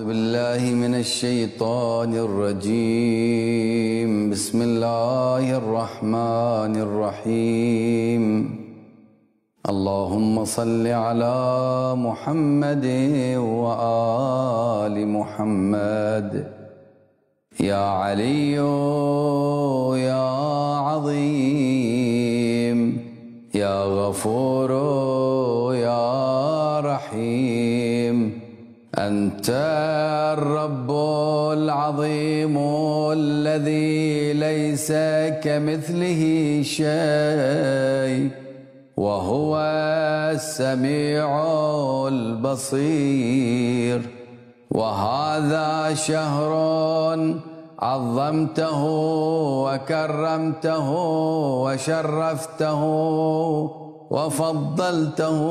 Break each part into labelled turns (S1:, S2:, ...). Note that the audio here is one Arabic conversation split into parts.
S1: بالله من الشيطان الرجيم. بسم الله الرحمن الرحيم. اللهم صل على محمد وآل محمد. يا علي يا عظيم يا غفور يا رحيم. أنت الرب العظيم الذي ليس كمثله شيء، وهو السميع البصير. وهذا شهر عظمته وكرمته وشرفته وفضلته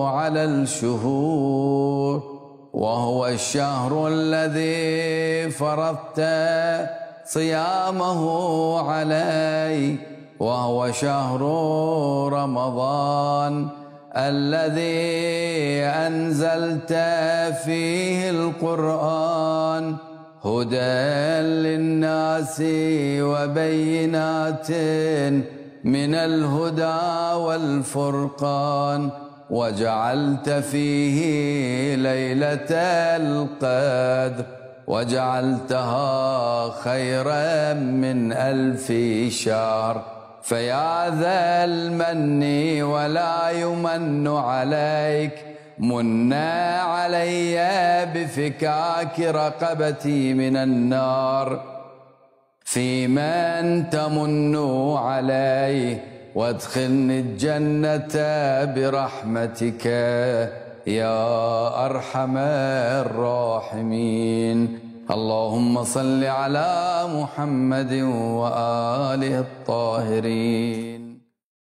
S1: على الشهور، وهو الشهر الذي فرضت صيامه علي، وهو شهر رمضان الذي أنزلت فيه القرآن هدى للناس وبينات من الهدى والفرقان، وجعلت فيه ليلة القدر وجعلتها خيرا من 1000 شهر. فيا ذا المن ولا يمن عليك، من علي بفكاك رقبتي من النار، في من تمن علي وادخلني الجنة برحمتك يا أرحم الراحمين. اللهم صل على محمد وآله الطاهرين.